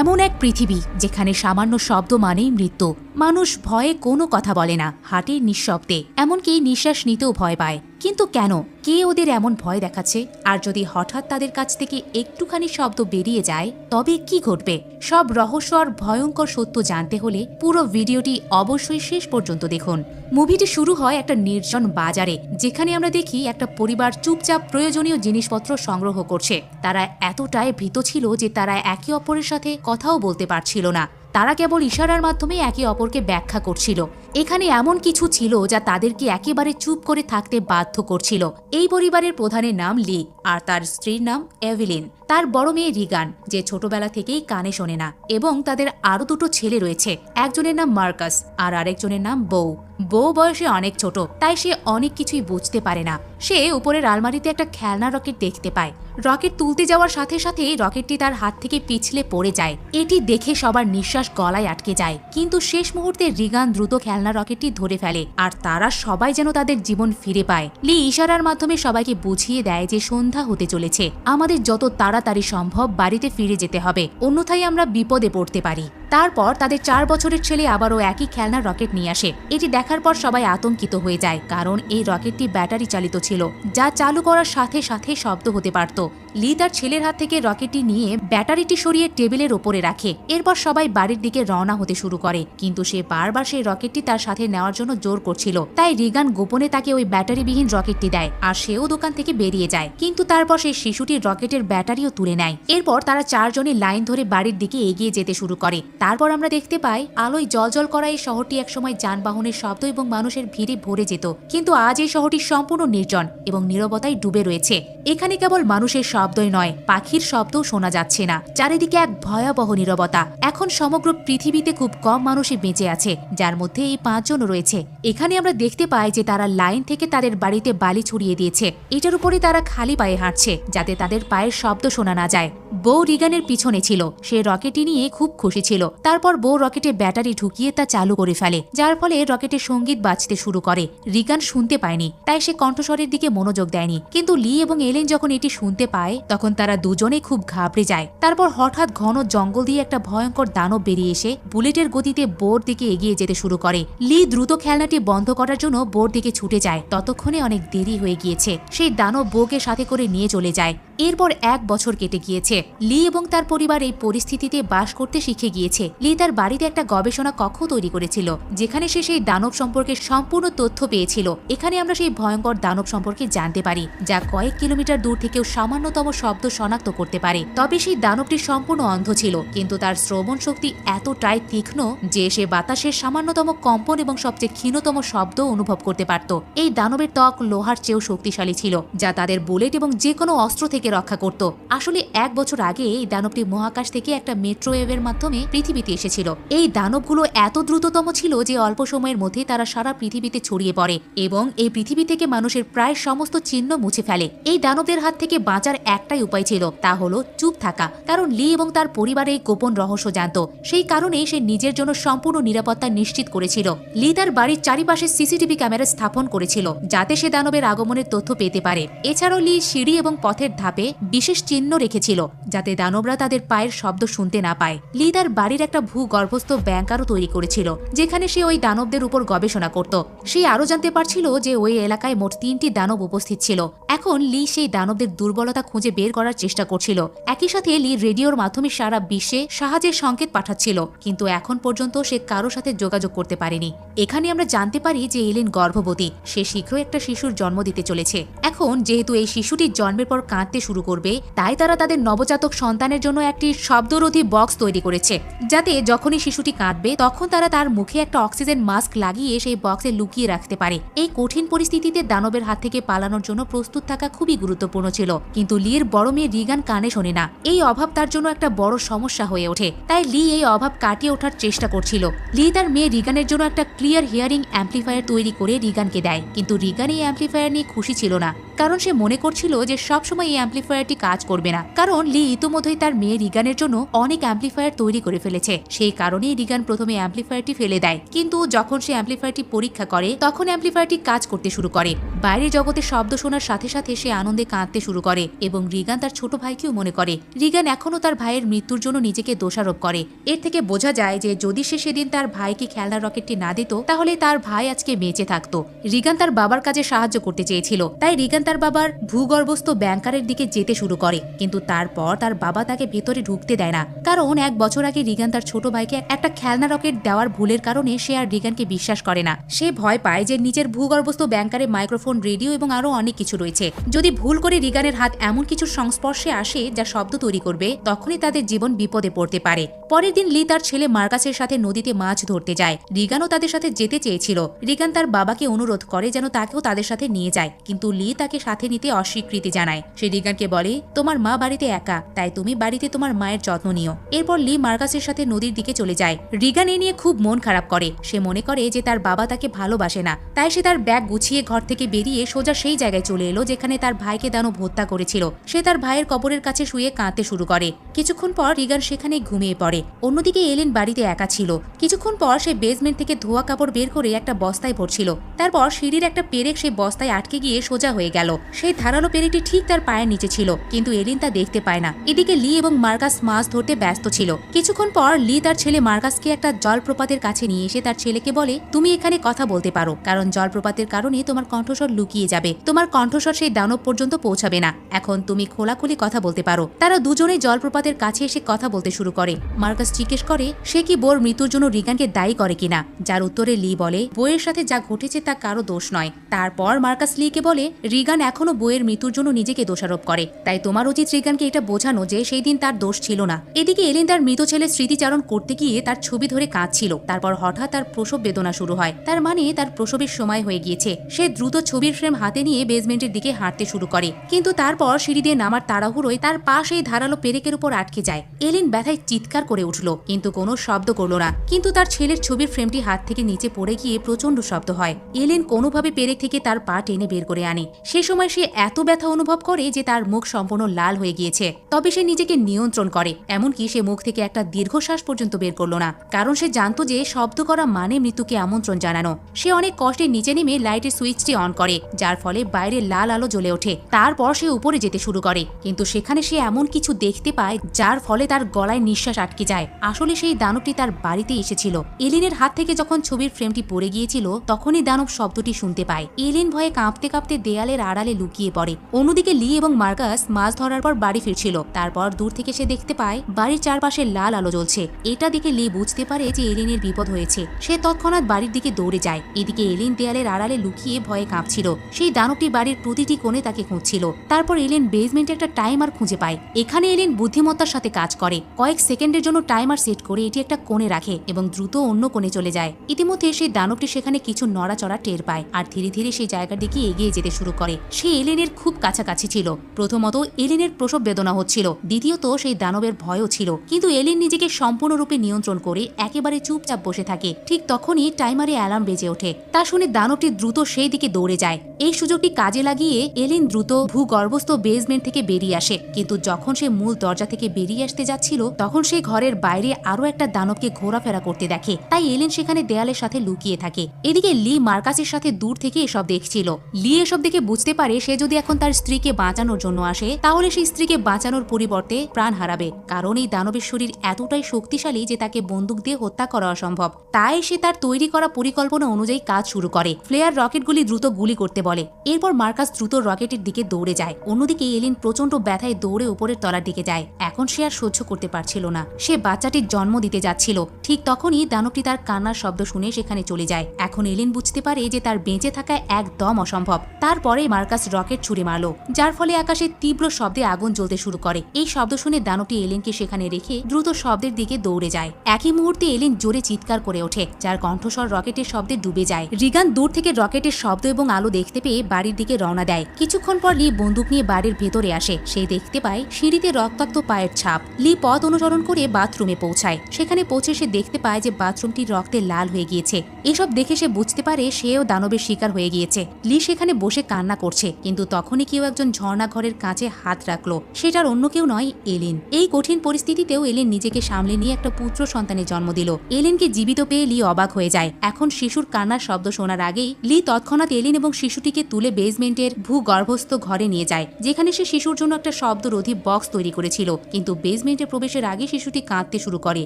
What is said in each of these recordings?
এমন এক পৃথিবী যেখানে সামান্য শব্দ মানেই মৃত্যু। মানুষ ভয়ে কোনো কথা বলে না, হাঁটে নিঃশব্দে, এমনকি নিঃশ্বাস নিতেও ভয় পায়। কিন্তু কেন? কে ওদের এমন ভয় দেখাচ্ছে? আর যদি হঠাৎ তাদের কাছ থেকে একটুখানি শব্দ বেরিয়ে যায় তবে কি ঘটবে? সব রহস্য আর ভয়ঙ্কর সত্য জানতে হলে পুরো ভিডিওটি অবশ্যই শেষ পর্যন্ত দেখুন। মুভিটি শুরু হয় একটা নির্জন বাজারে, যেখানে আমরা দেখি একটা পরিবার চুপচাপ প্রয়োজনীয় জিনিসপত্র সংগ্রহ করছে। তারা এতটাই ভীত ছিল যে তারা একে অপরের সাথে কথাও বলতে পারছিল না। তারা কেবল ইশারার মাধ্যমে একে অপরকে ব্যাখ্যা করছিল। এখানে এমন কিছু ছিল যা তাদেরকে একেবারে চুপ করে থাকতে বাধ্য করছিল। এই পরিবারের প্রধানের নাম লি, আর তার স্ত্রীর নাম এভিলিন। তার বড় মেয়ে রিগান, যে ছোটবেলা থেকেই কানে শোনে না, এবং তাদের আরো দুটো ছেলে রয়েছে। একজনের নাম মার্কাস আর আরেকজনের নাম বউ। বউ বয়সে অনেক ছোট, তাই সে অনেক কিছুই বুঝতে পারে না। সে উপরের আলমারিতে একটা খেলনা রকেট দেখতে পায়। রকেট তুলতে যাওয়ার সাথে সাথে রকেটটি তার হাত থেকে পিছলে পড়ে যায়। এটি দেখে সবার নিঃশ্বাস গলায় আটকে যায়। কিন্তু শেষ মুহূর্তে রিগান দ্রুত খেলনা রকেটটি ধরে ফেলে, আর তারা সবাই যেন তাদের জীবন ফিরে পায়। লি ইশারার মাধ্যমে সবাইকে বুঝিয়ে দেয় যে সন্ধ্যা হতে চলেছে, আমাদের যত তাড়াতাড়ি সম্ভব বাড়িতে ফিরে যেতে হবে, অন্যথায় আমরা বিপদে পড়তে পারি। তারপর তাদের 4 বছরের ছেলে আবারও একই খেলনার রকেট নিয়ে আসে। এটি দেখার পর সবাই আতঙ্কিত হয়ে যায়, কারণ এই রকেটটি ব্যাটারি চালিত ছিল, যা চালু করার সাথে সাথে শব্দ হতে পারত। লি তার ছেলের হাত থেকে রকেটটি নিয়ে ব্যাটারিটি সরিয়ে টেবিলের ওপরে রাখে। এরপর সবাই বাড়ির দিকে রওনা হতে শুরু করে, কিন্তু সে বারবার সেই রকেটটি তার সাথে নেওয়ার জন্য জোর করছিল। তাই রিগান গোপনে তাকে ওই ব্যাটারিবিহীন রকেটটি দেয়, আর সেও দোকান থেকে বেরিয়ে যায়। কিন্তু তারপর সেই শিশুটির রকেটের ব্যাটারিও তুলে নেয়। এরপর তারা 4 জনই লাইন ধরে বাড়ির দিকে এগিয়ে যেতে শুরু করে। তারপর আমরা দেখতে পাই আলোয় জলজল করা এই শহরটি একসময় যানবাহনের শব্দ এবং মানুষের ভিড়ে ভরে যেত, কিন্তু আজ এই শহরটি সম্পূর্ণ নির্জন এবং নীরবতায় ডুবে রয়েছে। এখানে কেবল মানুষের শব্দই নয়, পাখির শব্দও শোনা যাচ্ছে না। চারিদিকে এক ভয়াবহ নীরবতা। এখন সমগ্র পৃথিবীতে খুব কম মানুষই বেঁচে আছে, যার মধ্যে এই 5 জন রয়েছে। এখানে আমরা দেখতে পাই যে তারা লাইন থেকে তাদের বাড়িতে বালি ছড়িয়ে দিয়েছে। এটার উপরে তারা খালি পায়ে হাঁটছে, যাতে তাদের পায়ের শব্দ শোনা না যায়। বউ রিগানের পিছনে ছিল, সে রকেটটি নিয়ে খুব খুশি ছিল। তারপর বউ রকেটে ব্যাটারি ঢুকিয়ে তা চালু করে ফেলে, যার ফলে রকেটের সঙ্গীত বাজতে শুরু করে। রিগান শুনতে পায়নি, তাই সে কণ্ঠস্বরের দিকে মনোযোগ দেয়নি। কিন্তু লি এবং এলেন যখন এটি শুনতে পায় তখন তারা দুজনেই খুব ঘাবড়ে যায়। তারপর হঠাৎ ঘন জঙ্গল দিয়ে একটা ভয়ঙ্কর দানব বেরিয়ে এসে বুলেটের গতিতে বোর দিকে এগিয়ে যেতে শুরু করে। লি দ্রুত খেলনাটি বন্ধ করার জন্য বোর দিকে ছুটে যায়। ততক্ষণে অনেক দেরি হয়ে গিয়েছে। সেই দানব বউকে সাথে করে নিয়ে চলে যায়। এরপর 1 বছর কেটে গিয়েছে। লি এবং তার পরিবার এই পরিস্থিতিতে বাস করতে শিখে গিয়েছে। লি তার বাড়িতে একটা গবেষণা কক্ষ তৈরি করেছিল, যেখানে সে সেই দানব সম্পর্কে সম্পূর্ণ তথ্য পেয়েছিল। এখানে আমরা সেই ভয়ঙ্কর দানব সম্পর্কে জানতে পারি, যা কয়েক কিলোমিটার দূর থেকেও সামান্যতম শব্দ শনাক্ত করতে পারে। তবে সেই দানবটি সম্পূর্ণ অন্ধ ছিল, কিন্তু তার শ্রবণ শক্তি এতটাই তীক্ষ্ণ যে সে বাতাসের সামান্যতম কম্পন এবং সবচেয়ে ক্ষীণতম শব্দ অনুভব করতে পারত। এই দানবের ত্বক লোহার চেয়েও শক্তিশালী ছিল, যা তাদের বুলেট এবং যে কোনো অস্ত্র থেকে রক্ষা করত। আসলে 1 বছর আগে এই দানবটি মহাকাশ থেকে একটা মেট্রোওয়েভের মাধ্যমে পৃথিবীতে এসেছিল। এই দানবগুলো এত দ্রুততম ছিল যে অল্প সময়ের মধ্যে তারা সারা পৃথিবীতে ছড়িয়ে পড়ে এবং এই পৃথিবী থেকে মানুষের প্রায় সমস্ত চিহ্ন মুছে ফেলে। এই দানবদের হাত থেকে বাঁচার একটাই উপায় ছিল, তা হলো চুপ থাকা। কারণ লি এবং তার পরিবার এই গোপন রহস্য জানত। সেই কারণে সে নিজের জন্য সম্পূর্ণ নিরাপত্তা নিশ্চিত করেছিল। লি তার বাড়ির চারিপাশে সিসিটিভি ক্যামেরা স্থাপন করেছিল, যাতে সে দানবের আগমনের তথ্য পেতে পারে। এছাড়াও লি সিঁড়ি এবং পথের ধাপে বিশেষ চিহ্ন রেখেছিল, যাতে দানবরা তাদের পায়ের শব্দ শুনতে না পায়। লি তার বাড়ির একটা ভূগর্ভস্থ ব্যাংকারও তৈরি করেছিল, যেখানে সে ওই দানবদের উপর গবেষণা করত। সে আরও জানতে পারছিল যে ওই এলাকায় মোট 3টি দানব উপস্থিত ছিল। এখন লি সেই দানবদের দুর্বলতা খুঁজে বের করার চেষ্টা করছিল। একই সাথে লি রেডিওর মাধ্যমে সারা বিশ্বে সাহায্যের সংকেত পাঠাচ্ছিল, কিন্তু এখন পর্যন্ত সে কারো সাথে যোগাযোগ করতে পারেনি। এখানে আমরা জানতে পারি যে এলেন গর্ভবতী, সে শীঘ্রই একটা শিশুর জন্ম দিতে চলেছে। এখন যেহেতু এই শিশুটির জন্মের পর কাঁদতে শুরু করবে, তাই তারা তাদের নবজাতক সন্তানের জন্য একটি শব্দরোধী বক্স তৈরি করেছে, যাতে যখনই শিশুটি কাঁদবে তখন তারা তার মুখে একটা অক্সিজেন মাস্ক লাগিয়ে সেই বক্সে লুকিয়ে রাখতে পারে। এই কঠিন পরিস্থিতিতে দানবের হাত থেকে পালানোর জন্য প্রস্তুত থাকা খুবই গুরুত্বপূর্ণ ছিল, কিন্তু লির বড় মেয়ে রিগান কানে শোনে না। এই অভাব তার জন্য একটা বড় সমস্যা হয়ে ওঠে, তাই লি এই অভাব কাটিয়ে ওঠার চেষ্টা করছিল। লি তার মেয়ে রিগানের জন্য একটা ক্লিয়ার হিয়ারিং অ্যাম্পলিফায়ার তৈরি করে রিগানকে দেয়, কিন্তু রিগান এই অ্যাম্পলিফায়ার নিয়ে খুশি ছিল না, কারণ সে মনে করছিল যে সবসময় এই অ্যাম্পলিফায়ারটি কাজ করবে না, কারণ লি ইতিমধ্যেই তার মেয়ে রিগানের জন্য অনেক অ্যাম্পলিফায়ার তৈরি করে ফেলেছে। সেই কারণেই রিগান প্রথমে অ্যাম্পলিফায়ারটি ফেলে দেয়, কিন্তু যখন সে অ্যাম্পলিফায়ারটি পরীক্ষা করে তখন অ্যাম্পলিফায়ারটি কাজ করতে শুরু করে। বাইরের জগতে শব্দ শোনার সাথে সাথে সে আনন্দে কাঁদতে শুরু করে এবং রিগান তার ছোট ভাইকেও মনে করে। রিগান এখনও তার ভাইয়ের মৃত্যুর জন্য নিজেকে দোষারোপ করে। এর থেকে বোঝা যায় যে যদি সে সেদিন তার ভাইকে খেলনার রকেটটি না দিত তাহলে তার ভাই আজকে বেঁচে থাকতো। রিগান তার বাবার কাজে সাহায্য করতে চেয়েছিল, তাই রিগান তার বাবার ভূগর্ভস্থ ব্যাংকারের দিকে যেতে শুরু করে, কিন্তু তারপর তার বাবা তাকে ভেতরে ঢুকতে দেয় না, কারণ 1 বছর আগে রিগান তার ছোট ভাইকে একটা খেলনা রকেট দেওয়ার ভুলের কারণে সে আর রিগানকে বিশ্বাস করে না। সে ভয় পায় যে নিজের ভূগর্ভস্থ ব্যাংকারে মাইক্রোফোন, রেডিও এবং আরো অনেক কিছু রয়েছে। যদি ভুল করে রিগানের হাত এমন কিছুর সংস্পর্শে আসে যা শব্দ তৈরি করবে, তখনই তাদের জীবন বিপদে পড়তে পারে। পরের দিন লি তার ছেলে মার্কাসের সাথে নদীতে মাছ ধরতে যায়। রিগানও তাদের সাথে যেতে চেয়েছিল। রিগান তার বাবাকে অনুরোধ করে যেন তাকেও তাদের সাথে নিয়ে যায়, কিন্তু লি তাকে সাথে নিতে অস্বীকৃতি জানায়। সে রিগানকে বলে, তোমার মা বাড়িতে একা, তাই তুমি বাড়িতে তোমার মায়ের যত্ন নিও। এরপর লি মার্কাসের সাথে নদীর দিকে চলে যায়। রিগান এ নিয়ে খুব মন খারাপ করে। সে মনে করে যে তার বাবা তাকে ভালোবাসে না, তাই সে তার ব্যাগ গুছিয়ে ঘর থেকে বেরিয়ে সোজা সেই জায়গায় চলে এলো যেখানে তার ভাইকে দানব হত্যা করেছিল। সে তার ভাইয়ের কবরের কাছে শুয়ে কাঁদতে শুরু করে। কিছুক্ষণ পর রিগান সেখানে ঘুমিয়ে পড়ে। অন্যদিকে এলেন বাড়িতে একা ছিল। কিছুক্ষণ পর সে বেসমেন্ট থেকে ধোয়া কাপড় বের করে একটা বস্তায় ভরছিল। তারপর সিঁড়ির একটা পেরেক সেই বস্তায় আটকে গিয়ে সোজা হয়ে গেল। সেই ধারালো পেরেকটি ঠিক তার পায়ের নিচে ছিল, কিন্তু এলিন তা দেখতে পায় না। এদিকে লি এবং মার্কাস মাছ ধরতে ব্যস্ত ছিল। কিছুক্ষণ পর লি তার ছেলে মার্কাসকে একটা জলপ্রপাতের কাছে নিয়ে এসে তার ছেলেকে বলে, তুমি এখানে কথা বলতে পারো, কারণ জলপ্রপাতের কারণে তোমার কণ্ঠস্বর লুকিয়ে যাবে। তোমার কণ্ঠস্বর সেই দানব পর্যন্ত পৌঁছাবে না। এখন তুমি খোলাখুলি কথা বলতে পারো। তারা দুজনেই জলপ্রপাতের কাছে এসে কথা বলতে শুরু করে। মার্কাস জিজ্ঞেস করে সে কি বোর মৃত্যুর জন্য রিগানকে দায়ী করে কিনা, যার উত্তরে লি বলে বইয়ের সাথে যা ঘটেছে তা কারো দোষ নয়। তারপর মার্কাস লিকে বলে, রিগান এখনো বইয়ের মৃত্যুর জন্য নিজেকে দোষারোপ করে, তাই তোমার উচিত রিগানকে এটা বোঝানো যে সেই দিন তার দোষ ছিল না। এদিকে এলিন তার মৃত ছেলের স্মৃতিচারণ করতে গিয়ে তার ছবি ধরে কাঁদছিল। তারপর হঠাৎ তার প্রসব বেদনা শুরু হয়। তার মানে তার প্রসবের সময় হয়ে গিয়েছে। সে দ্রুত ছবির ফ্রেম হাতে নিয়ে বেসমেন্টের দিকে হাঁটতে শুরু করে, কিন্তু তারপর সিঁড়ি দিয়ে নামার তাড়াহুড়োয় তার পা সেই ধারালো পেরেকের উপর আটকে যায়। এলিন ব্যথায় চিৎকার করে উঠল, কিন্তু কোনো শব্দ করল না। কিন্তু তার ছেলের ছবির ফ্রেমটি হাত থেকে নিচে পড়ে গিয়ে প্রচন্ড শব্দ হয়। এলিন কোনোভাবে পেরেক থেকে তার পা টেনে বের করে আনে। সে সময় সে এত ব্যথা অনুভব করে যে তার মুখ সম্পূর্ণ লাল হয়ে গিয়েছে। তবে সে নিজেকে নিয়ন্ত্রণ করে, এমনকি সে মুখ থেকে একটা দীর্ঘশ্বাস পর্যন্ত বের করল না, কারণ সে জানতো যে শব্দ করা মানে মৃত্যুকে আমন্ত্রণ জানানো। সে অনেক কষ্টে নিচে নেমে লাইটের সুইচটি অন করে, যার ফলে বাইরে লাল আলো জ্বলে ওঠে। তারপর সে উপরে যেতে শুরু করে, কিন্তু সেখানে সে এমন কিছু দেখতে পায় যার ফলে তার গলায় নিঃশ্বাস আটকে যায়। আসলে সেই দানবটি তার বাড়িতে এসেছিল। এলিনের হাত থেকে যখন ছবির ফ্রেমটি পড়ে গিয়েছিল তখনই দানব শব্দটি শুনতে পায়। এলিন ভয়ে কাঁপতে কাঁপতে দেয়ালের আড়ালে লুকিয়ে পড়ে। অন্যদিকে লি এবং মার্কাস মাছ ধরার পর বাড়ি ফিরছিল। তারপর দূর থেকে সে দেখতে পায় বাড়ির চারপাশে লাল আলো জ্বলছে। এটা দেখে লি বুঝতে পারে যে এলিনের বিপদ হয়েছে। সে তৎক্ষণাৎ বাড়ির দিকে দৌড়ে যায়। এদিকে এলিন দেয়ালের আড়ালে লুকিয়ে ভয়ে কাঁপছিল। সেই দানবটি বাড়ির প্রতিটি কোণে তাকে খুঁজছিল। তারপর এলিন বেসমেন্টে একটা টাইমার খুঁজে পায়। এখানে এলিন বুদ্ধিমত্তার সাথে কাজ করে। কয়েক সেকেন্ডের জন্য টাইমার সেট করে এটি একটা কোণে রাখে এবং দ্রুত অন্য কোণে চলে যায়। ইতিমধ্যে সেই দানবটি সেখানে কিছু নড়াচড়া টের পায় আর ধীরে ধীরে সেই জায়গার দিকে এগিয়ে যেতে শুরু করে। সে এলিনের খুব কাছাকাছি ছিল। প্রথমত এলিনের প্রসব বেদনা হচ্ছিল, দ্বিতীয়ত সেই দানবের ভয়ও ছিল। কিন্তু এলিন নিজেকে সম্পূর্ণরূপে নিয়ন্ত্রণ করে একেবারে চুপচাপ বসে থাকে। ঠিক তখনই টাইমারে অ্যালার্ম বেজে ওঠে। তা শুনে দানবটি দ্রুত সেই দিকে দৌড়ে যায়। এই সুযোগটি কাজে লাগিয়ে এলিন দ্রুত ভূগর্ভস্থ বেসমেন্ট থেকে বেরিয়ে আসে। কিন্তু যখন সে মূল দরজা থেকে বেরিয়ে আসতে যাচ্ছিল তখন সে ঘরের বাইরে আরো একটা দানবকে ঘোরাফেরা করতে দেখে। তাই এলিন সেখানে দেয়ালের সাথে লুকিয়ে থাকে। এদিকে লি মার্কাসের সাথে দূর থেকে এসব দেখছিল। লি এসব দেখে বুঝতে পারে সে যদি এখন তার স্ত্রীকে বাঁচানোর জন্য আসে তাহলে সেই স্ত্রীকে বাঁচানোর পরিবর্তে প্রাণ হারাবে, কারণ এই দানবের শরীর এতটাই শক্তিশালী যে তাকে বন্দুক দিয়ে হত্যা করা অসম্ভব। তাই সে তার তৈরি করা পরিকল্পনা অনুযায়ী কাজ শুরু করে। ফ্লেয়ার রকেটগুলি দ্রুত গুলি করতে বলে। এরপর মার্কাস দ্রুত রকেটের দিকে দৌড়ে যায়। অন্যদিকে এলিন প্রচন্ড ব্যথায় দৌড়ে উপরের তলার দিকে যায়। এখন সে আর সহ্য করতে পারছিল না। সে বাচ্চাটির জন্ম দিতে যাচ্ছিল। ঠিক তখনই দানবটি তার কান্নার শব্দ শুনে সেখানে চলে যায়। এখন এলিন বুঝতে পারে যে তার বেঁচে থাকা একদম অসম্ভব। তারপরে মার্কাস রকেট ছুড়ে মারল, যার ফলে আকাশে তীব্র শব্দে আগুন জ্বলতে শুরু করে। এই শব্দ শুনে দানবটি এলিনকে সেখানে রেখে দ্রুত শব্দের দিকে দৌড়ে যায়। একই মুহূর্তে এলিন জোরে চিৎকার করে ওঠে, যার কণ্ঠস্বর রকেটের শব্দে ডুবে যায়। রিগান দূর থেকে রকেটের শব্দ এবং আলো দেখতে পেয়ে বাড়ির দিকে রওনা দেয়। কিছুক্ষণ পর লি বন্দুক নিয়ে বাড়ির ভেতরে আসে। সে দেখতে পায় সিঁড়িতে রক্তাক্ত পায়ের ছাপ। লি পথ অনুসরণ করে বাথরুমে পৌঁছায়। সেখানে পৌঁছে সে দেখতে পায় যে বাথরুমটি রক্তে লাল হয়ে গিয়েছে। এসব দেখে সে বুঝতে পারে সেও দানবের শিকার হয়ে গিয়েছে। লি সেখানে বসে কান্না করছে, কিন্তু তখনই কেউ একজন ঝর্ণা ঘরের কাছে হাত রাখলো। সেটার অন্য কেউ নয়, এলিন। এই কঠিন পরিস্থিতিতেও এলিন নিজেকে সামলে নিয়ে একটা পুত্র সন্তানের জন্ম দিল। এলিনকে জীবিত পেয়ে লি অবাক হয়ে যায়। এখন শিশুর কান্নার শব্দ শোনার আগেই লি তৎক্ষণাৎ এলিন এবং শিশুটিকে তুলে বেসমেন্টের ভূগর্ভস্থ ঘরে নিয়ে যায়, যেখানে সে শিশুর জন্য একটা শব্দরোধী বক্স তৈরি করেছিল। কিন্তু বেসমেন্টে প্রবেশের আগে শিশুটি কাঁদতে শুরু করে।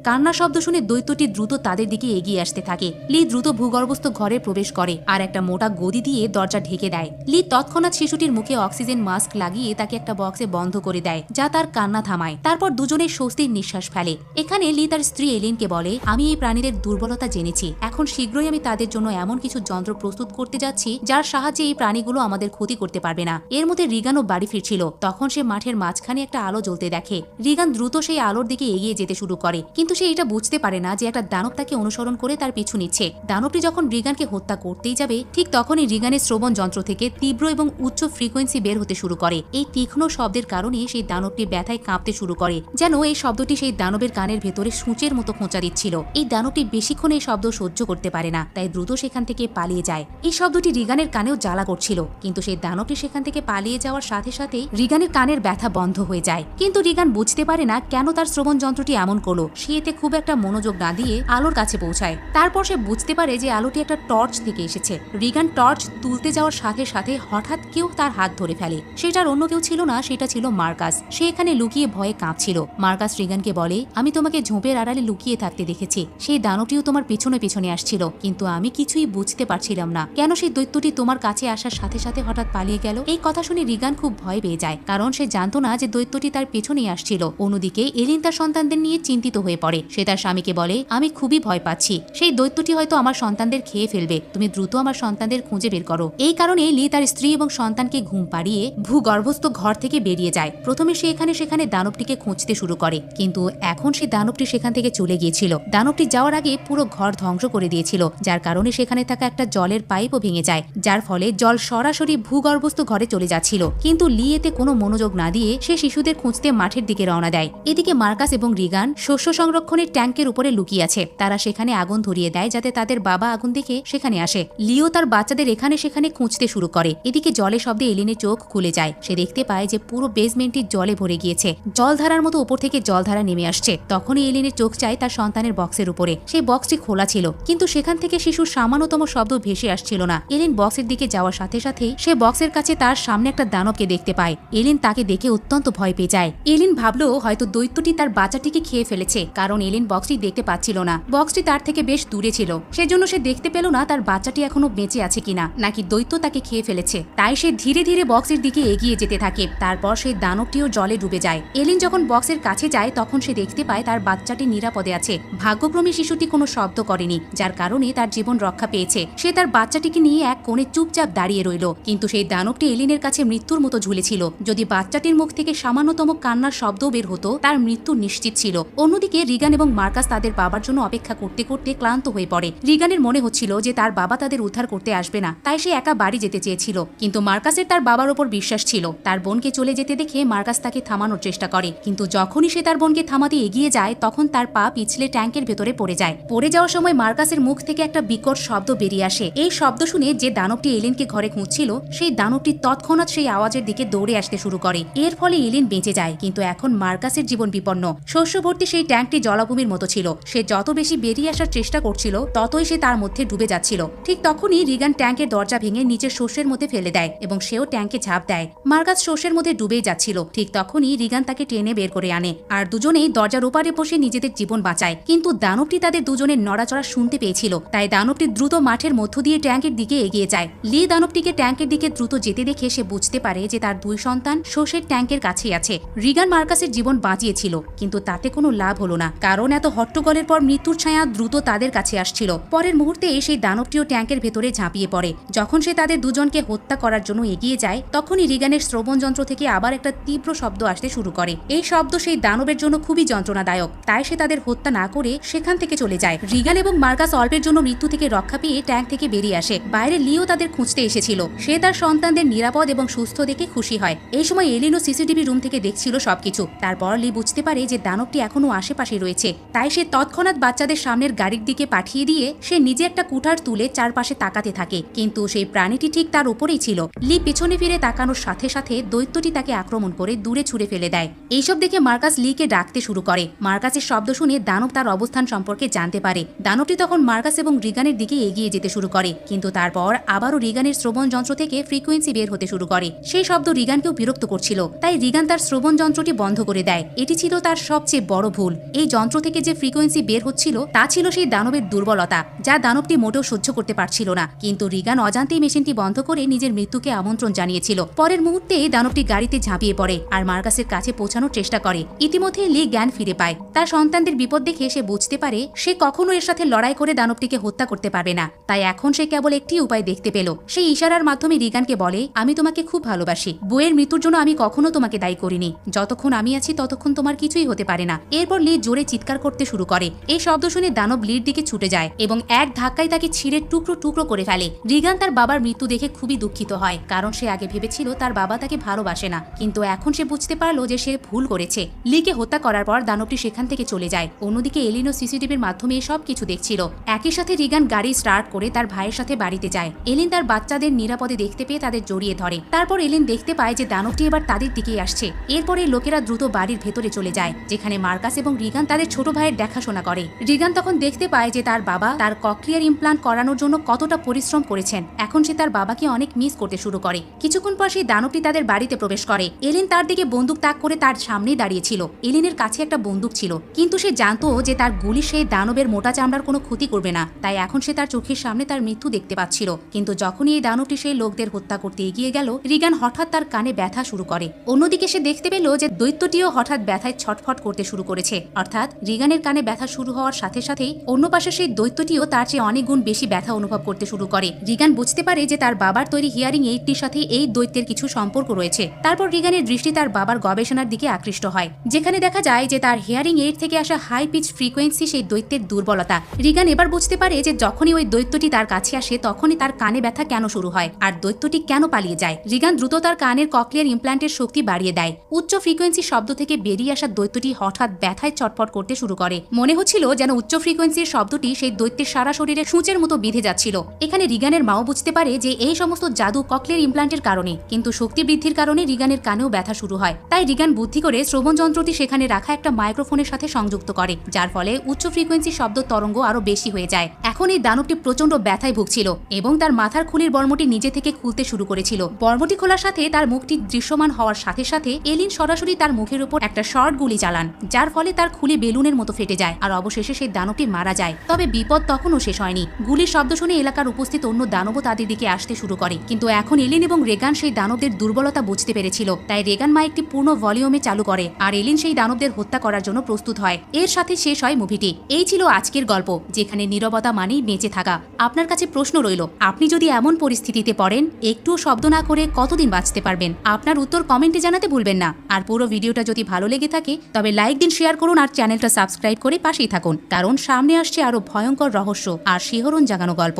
কান্নার শব্দ শুনে দৈত্যটি দ্রুত তাদের দিকে এগিয়ে আসতে থাকে। লি দ্রুত ভূগর্ভস্থ ঘরে প্রবেশ করে আর একটা মোটা গদি দিয়ে দরজা ঢেকে দেয়। লি তৎক্ষণাৎ শিশুটির মুখে অক্সিজেন মাস্ক লাগিয়ে তাকে একটা বক্সে বন্ধ করে দেয়, যা তার কান্না থামায়। তারপর দুজনে স্বস্তির নিঃশ্বাস ফেলে। এখানে লি তার স্ত্রী এলিনকে বলে, আমি এই প্রাণীদের দুর্বলতা জেনেছি। এখন শীঘ্রই আমি তাদের জন্য এমন কিছু যন্ত্র প্রস্তুত করতে যাচ্ছি যার সাহায্যে এই প্রাণীগুলো আমাদের ক্ষতি করতে পারবে না। এর মধ্যে রিগানও বাড়ি ফিরছিল। তখন সে মাঠের মাঝখানে একটা আলো জ্বলতে দেখে। রিগান দ্রুত সেই আলোর দিকে এগিয়ে যেতে শুরু করে, কিন্তু সে এটা বুঝতে পারে না যে একটা দানব তাকে অনুসরণ করে তার পিছু নিচ্ছে। দানবটি যখন রিগানকে হত্যা করতেই যাবে, ঠিক তখনই রিগানের শ্রবণ যন্ত্র থেকে তীব্র এবং উচ্চ ফ্রিকোয়েন্সি বের হতে শুরু করে। এই তীক্ষ্ণ শব্দের কারণে সেই দানবটি ব্যথায় কাঁপতে শুরু করে, যেন এই শব্দটি সেই দানবের কানের ভেতরে সূচের মতো খোঁচা দিচ্ছিল। এই দানবটি বেশিক্ষণ এই শব্দ সহ্য করতে পারে না, তাই দ্রুত সেখান থেকে পালিয়ে যায়। এই শব্দটি রিগানের কানেও জ্বালা করছিল, কিন্তু সেই দানবটি সেখান থেকে পালিয়ে যাওয়ার সাথে সাথে রিগানের কানের ব্যথা বন্ধ হয়ে যায়। কিন্তু রিগান বুঝতে পারে না কেন তার শ্রবণ যন্ত্রটি এমন করলো। সে এতে খুব একটা মনোযোগ না দিয়ে আলোর কাছে পৌঁছায়। তারপর সে বুঝতে পারে যে আলোটি একটা টর্চ থেকে এসেছে। রিগান টর্চ তুলতে যাওয়ার সাথে সাথে হঠাৎ কেউ তার হাত ধরে ফেলে। সেটার অন্য কেউ ছিল না, সেটা ছিল মার্কাস। সে এখানে লুকিয়ে ভয়ে কাঁপছিল। মার্কাস রিগানকে বলে, আমি তোমাকে ঝোপের আড়ালে লুকিয়ে থাকতে দেখেছি। সেই দানবটিও তোমার পিছনে পিছনে আসছিল, কিন্তু আমি কিছুই বুঝতে পারছিলাম না কেন সেই দৈত্যটি তোমার কাছে আসার সাথে সাথে হঠাৎ পালিয়ে গেল। এই কথা শুনে রিগান খুব ভয় পেয়ে যায়, কারণ সে জানতো না যে দৈত্যটি তার পেছনেই আসছিল। অন্যদিকে এলিন তার সন্তানদের নিয়ে চিন্তিত হয়ে পড়ে। সে তার স্বামীকে বলে, আমি খুবই ভয় পাচ্ছি। সেই দৈত্যটি হয়তো আমার সন্তানদের খেয়ে ফেলবে। তুমি দ্রুত আমার সন্তানদের খুঁজে বের করো। এই কারণে লি তার স্ত্রী এবং সন্তানকে ঘুম পাড়িয়ে ভূগর্ভস্থ ঘর থেকে বেরিয়ে যায়। প্রথমে সে এখানে সেখানে দানবটিকে খুঁজতে শুরু করে, কিন্তু এখন সে দানবটি সেখান থেকে চলে গিয়েছিল। দানবটি যাওয়ার আগে পুরো ঘর ধ্বংস করে দিয়েছিল, যার কারণে সেখানে থাকা একটা জলের পাইপও ভেঙে যায়, যার ফলে জল সরাসরি ভূগর্ভস্থ ঘরে চলে যাচ্ছিল। কিন্তু লি এতে কোনো মনোযোগ না দিয়ে সে শিশুদের খুঁজতে মাঠের দিকে রওনা দেয়। এদিকে মার্কাস এবং রিগান শস্য সংরক্ষণের ট্যাঙ্কের উপরে লুকিয়ে আছে। তারা সেখানে আগুন ধরিয়ে দেয় যাতে তাদের বাবা আগুন দেখে সেখানে আসে। লিও তার বাচ্চাদের এখানে সেখানে খুঁজতে শুরু করে। এদিকে জলের শব্দে এলিনের চোখ খুলে যায়। সে দেখতে পায় যে পুরো বেসমেন্টটি জলে ভরে গিয়েছে। জলধারার মতো উপর থেকে জলধারা নেমে আসছে। তখনই এলিনের চোখ চায় তার সন্তানের বক্সের উপরে। সেই বক্সটি খোলা ছিল, কিন্তু সেখান থেকে শিশুর সামান্যতম শব্দ ভেসে আসছিল না। এলিন বক্সের দিকে যাওয়ার সাথে সাথে সে বক্সের কাছে তার সামনে একটা দানবকে দেখতে পায়। এলিন তাকে দেখে অত্যন্ত ভয় পেয়ে যায়। এলিন ভাবলো হয়তো দৈত্যটি তার বাচ্চাটিকে খেয়ে ফেলেছে, কারণ এলিন বক্সটি দেখতে পাচ্ছিল না। বক্সটি তার থেকে বেশ দূরে ছিল, সেজন্য সে দেখতে পেল না তার বাচ্চাটি এখনো বেঁচে আছে কিনা, নাকি দৈত্য তাকে খেয়ে ফেলেছে। তাই সে ধীরে ধীরে বক্সের দিকে এগিয়ে যেতে থাকে। তারপর সেই দানবটিও জলে ডুবে যায়। এলিন যখন বক্সের কাছে যায় তখন সে দেখতে পায় তার বাচ্চাটি নিরাপদে আছে। ভাগ্যক্রমে শিশুটি কোনো শব্দ করেনি, যার কারণে তার জীবন রক্ষা পেয়েছে। সে তার বাচ্চাটিকে নিয়ে এক কোণে চুপচাপ দাঁড়িয়ে রইল। কিন্তু সেই দানবটি এলিনের কাছে মৃত্যুর মতো ঝুলেছিল। যদি বাচ্চাটির মুখ থেকে সামান্যতম কান্নার শব্দ বের হতো, তার মৃত্যু নিশ্চিত ছিল। অন্যদিকে রিগান এবং মার্কাস তাদের বাবার জন্য অপেক্ষা করতে করতে ক্লান্ত হয়ে পড়ে। রিগানের মনে হচ্ছিল যে তার বাবা তাদের উদ্ধার করতে আসবে না, তাই সে একা বাড়ি যেতে চেয়েছিল। কিন্তু মার্কাসের তার বাবার ওপর বিশ্বাস ছিল। তার বোনকে চলে যেতে দেখে মার্কাস তাকে থামানোর চেষ্টা করে, কিন্তু যখনই সে তার বোনকে থামাতে এগিয়ে যায় তখন তার পা পিছলে ট্যাঙ্কের ভেতরে পড়ে যায়। পড়ে যাওয়ার সময় মার্কাসের মুখ থেকে একটা বিকট শব্দ বেরিয়ে আসে। এই শব্দ শুনে যে দানবটি এলিনকে ঘরে খুঁজছিল, সেই দানবটি তৎক্ষণাৎ সেই আওয়াজের দিকে দৌড়ে আসতে শুরু করে। এর ফলে এলিন বেঁচে যায়, কিন্তু এখন মার্কাসের জীবন বিপন্ন। শস্য ভর্তি সেই ট্যাঙ্কটি জলাভূমির মতো ছিল। সে যত বেশি বেরিয়ে আসার চেষ্টা করছিল, ততই সে তার মধ্যে ডুবে যাচ্ছিল। ঠিক তখনই রিগান ট্যাঙ্কের দরজা ভেঙে নিচের শস্যের মধ্যে ফেলে দেয় এবং সেও ট্যাঙ্কে ঝাঁপ দেয়। মার্কাস শস্যের মধ্যে ডুবেই যাচ্ছিল। ঠিক তখনই রিগান তাকে টেনে বের করে আনে, আর দুজনেই দরজার ওপারে বসে নিজেদের জীবন বাঁচায়। কিন্তু দানবটি তাদের দুজনের নড়াচড়া শুনতে পেয়েছিল, তাই দানবটি দ্রুত মাঠের মধ্য দিয়ে ট্যাঙ্কের দিকে এগিয়ে যায়। লি দানবটিকে ট্যাঙ্কের দিকে দ্রুত যেতে দেখে সে বুঝতে পারে যে তার দুই সন্তান শস্যের ট্যাঙ্কের কাছেই আছে। রিগান মার্কাসের জীবন বাঁচিয়েছিল, কিন্তু তাতে কোনো লাভ হলো না, কারণ এত হট্টগোলের পর মৃত্যুর ছায়া দ্রুত তাদের কাছে আসছিল। পরের মুহূর্তে সেই দানবটিও ট্যাঙ্কের ভেতরে ঝাঁপিয়ে পড়ে। যখন সে তাদের দুজনকে হত্যা করার জন্য এগিয়ে যায়, তখনই রিগানের শ্রবণ যন্ত্র থেকে আবার একটা তীব্র শব্দ আসতে শুরু করে। এই শব্দ সেই দানবের জন্য খুবই যন্ত্রণাদায়ক, তাই সে তাদের হত্যা না করে সেখান থেকে চলে যায়। রিগান এবং মার্কাস অল্পের জন্য মৃত্যু থেকে রক্ষা পেয়ে ট্যাঙ্ক থেকে বেরিয়ে আসে। বাইরে লিও তাদের খুঁজতে খুঁজতে এসেছিল। সে তার সন্তানদের নিরাপদ এবং সুস্থ দেখে খুশি হয়। এই সময় এলিনও সিসিটিভি রুম থেকে দেখছিল সবকিছু। তারপর লি বুঝতে পারে যে দানবটি এখনো আশেপাশে রয়েছে। তাই সে তৎক্ষণাৎ বাচ্চাদের সামনের গাড়ির দিকে পাঠিয়ে দিয়ে সে নিজে একটা কুঠার তুলে চারপাশে তাকাতে থাকে, কিন্তু সেই প্রাণীটি ঠিক তার উপরেই ছিল। লি পেছনে ফিরে তাকানোর সাথে সাথে দৈত্যটি তাকে আক্রমণ করে দূরে ছুড়ে ফেলে দেয়। এইসব দেখে মার্কাস লিকে ডাকতে শুরু করে। মার্কাসের শব্দ শুনে দানব তার অবস্থান সম্পর্কে জানতে পারে। দানবটি তখন মার্কাস এবং রিগানের দিকে এগিয়ে যেতে শুরু করে, কিন্তু তারপর আবারও রিগানের শ্রবণ যন্ত্র থেকে ফ্রিকোয়েন্সি বের হতে শুরু করে। সেই শব্দ রিগানকেও বিরক্ত করছিল, তাই রিগান তার শ্রবণ যন্ত্রটি বন্ধ করে দেয়। এটি ছিল তার সবচেয়ে বড় ভুল। এই যন্ত্র থেকে যে ফ্রিকোয়েন্সি বের হচ্ছিল তা ছিল সেই দানবের দুর্বলতা, যা দানবটি মোটেও সহ্য করতে পারছিল না। কিন্তু রিগান অজান্তেই মেশিনটি বন্ধ করে নিজের মৃত্যুকে আমন্ত্রণ জানিয়েছিল। পরের মুহূর্তে দানবটি গাড়িতে ঝাঁপিয়ে পড়ে আর মার্কাসের কাছে পৌঁছানোর চেষ্টা করে। ইতিমধ্যে লি জ্ঞান ফিরে পায়। তার সন্তানদের বিপদ দেখে সে বুঝতে পারে সে কখনো এর সাথে লড়াই করে দানবটিকে হত্যা করতে পারবে না। তাই এখন সে কেবল একটি উপায় দেখতে পেল। সেই ইশারার মাধ্যমে রিগানকে বলে, আমি তোমাকে খুব ভালোবাসি। বইয়ের মৃত্যুর জন্য আমি কখনো তোমাকে দায়ী করিনি। যতক্ষণ আমি আছি ততক্ষণ তোমার কিছুই হতে পারে না। এরপর লি জোরে চিৎকার করতে শুরু করে। এই শব্দ শুনে দানব লির দিকে ছুটে যায় এবং এক ধাক্কায় তাকে ছিঁড়ে টুকরো টুকরো করে ফেলে। রিগান তার বাবার মৃত্যু দেখে খুবই দুঃখিত হয়, কারণ সে আগে ভেবেছিল তার বাবা তাকে ভালোবাসে না। কিন্তু এখন সে বুঝতে পারলো যে সে ভুল করেছে। লিকে হত্যা করার পর দানবটি সেখান থেকে চলে যায়। অন্যদিকে এলিনও সিসিটিভির মাধ্যমে সব কিছু দেখছিল। একই সাথে রিগান গাড়ি স্টার্ট করে তার ভাইয়ের সাথে বাড়িতে যায়। এলিন তার বাচ্চাদের নিরাপদে দেখতে পেয়ে তাদের জড়িয়ে ধরে। তারপর এলিন দেখতে পায় যে দানবটি এবার তাদের দিকেই আসছে। এরপরে লোকেরা দ্রুত বাড়ির ভেতরে চলে যায়, যেখানে মার্কাস এবং রিগান তাদের ছোট ভাইয়ের দেখাশোনা করে। রিগান তখন দেখতে পায় যে তার বাবা তার ককলিয়ার ইমপ্লান্ট করানোর জন্য কতটা পরিশ্রম করেছেন। এখন সে তার বাবাকে অনেক মিস করতে শুরু করে। কিছুক্ষণ পর সেই দানবটি তাদের বাড়িতে প্রবেশ করে। এলিন তার দিকে বন্দুক তাক করে তার সামনেই দাঁড়িয়েছিল। এলিনের কাছে একটা বন্দুক ছিল, কিন্তু সে জানতো যে তার গুলি সেই দানবের মোটা চামড়ার কোনো ক্ষতি করবে না। তাই এখন সে তার চোখের সামনে তার মৃত্যু দেখতে পাচ্ছিল। কিন্তু যখনই এই দানবটি সেই লোকদের হত্যা করতে এগিয়ে গেল, রিগান হঠাৎ তার কানে ব্যথা শুরু করে। অন্যদিকে সে দেখতে পেল যে দৈত্যটিও হঠাৎ ব্যথায় ছটফট করতে শুরু করেছে। অর্থাৎ রিগানের কানে ব্যথা শুরু হওয়ার সাথে সাথেই অন্য পাশে সেই দৈত্যটিও তার চেয়ে অনেক গুণ বেশি ব্যথা অনুভব করতে শুরু করে। রিগান বুঝতে পারে যে তার বাবার তৈরি হিয়ারিং এইডটির সাথে এই দৈত্যের কিছু সম্পর্ক রয়েছে। তারপর রিগানের দৃষ্টি তার বাবার গবেষণার দিকে আকৃষ্ট হয়, যেখানে দেখা যায় যে তার হিয়ারিং এইড থেকে আসা হাই পিচ ফ্রিকোয়েন্সি সেই দৈত্যের দুর্বলতা। রিগান এবার বুঝতে পারে যে যখনই ওই দৈত্যটি তার কাছে আসে তখনই তার কানে ব্যথা কেন শুরু হয় আর দৈত্যটি কেন পালিয়ে যায়। রিগান দ্রুত তার কানের ককলিয়ার ইমপ্ল্যান্টের শক্তি বাড়িয়ে দেয়। উচ্চ ফ্রিকোয়েন্সি শব্দ থেকে বেরিয়ে আসা দৈত্যটি হঠাৎ ব্যথায় চটপট করতে শুরু করে। মনে হচ্ছিল যেন উচ্চ ফ্রিকোয়েন্সির শব্দটি সেই দৈত্যের সারা শরীরে সূচের মতো বিঁধে যাচ্ছিল। এখানে রিগানের মাও বুঝতে পারে যে এই সমস্ত জাদু ককলিয়ার ইমপ্ল্যান্টের কারণে, কিন্তু শক্তি বৃদ্ধির কারণে রিগানের কানেও ব্যথা শুরু হয়। তাই রিগান বুদ্ধি করে শ্রবণ যন্ত্রটি সেখানে রাখা একটা মাইক্রোফোনের সাথে সংযুক্ত করে, যার ফলে উচ্চ ফ্রিকোয়েন্সি শব্দ তরঙ্গ আরো বেশি হয়ে যায়। এখন এই দানবটি প্রচন্ড ব্যথায় ভুগছিল এবং তার মাথার খুলির বর্মটি নিজে থেকে খুলতে শুরু করেছিল। বর্মটি খোলার সাথে তার মুখটি দৃশ্যমান হওয়ার সাথে সাথে এলিন সরাসরি তার মুখের উপর একটা শর্ট গুলি চালান, যার ফলে তার খুলি বেলুনের মতো ফেটে যায় আর অবশেষে সেই দানবটি মারা যায়। তবে বিপদ তখনও শেষ হয়নি। গুলির শব্দ শুনে এলাকার উপস্থিত অন্য দানবও তাদের দিকে আসতে শুরু করে। কিন্তু এখন এলিন এবং রেগান সেই দানবদের দুর্বলতা বুঝতে পেরেছিল। তাই রেগান মাইকটি পূর্ণ ভলিউমে চালু করে আর এলিন সেই দানবদের হত্যা করার জন্য প্রস্তুত হয়। এর সাথে শেষ হয় মুভিটি। এই ছিল আজকের গল্প, যেখানে নীরবতা মানেই বেঁচে থাকা। আপনার কাছে প্রশ্ন রইল, আপনি যদি এমন পরিস্থিতিতে পড়েন, একটুও শব্দ না করে কতদিন বাঁচতে পারবেন? আপনার উত্তর কমেন্টে জানাতে ভুলবেন না। আর পুরো ভিডিওটা যদি ভালো লেগে থাকে তবে লাইক দিন, শেয়ার করুন আর চ্যানেলটা সাবস্ক্রাইব করে পাশেই থাকুন, কারণ সামনে আসছে আরো ভয়ঙ্কর রহস্য আর শিহরণ জাগানো গল্প।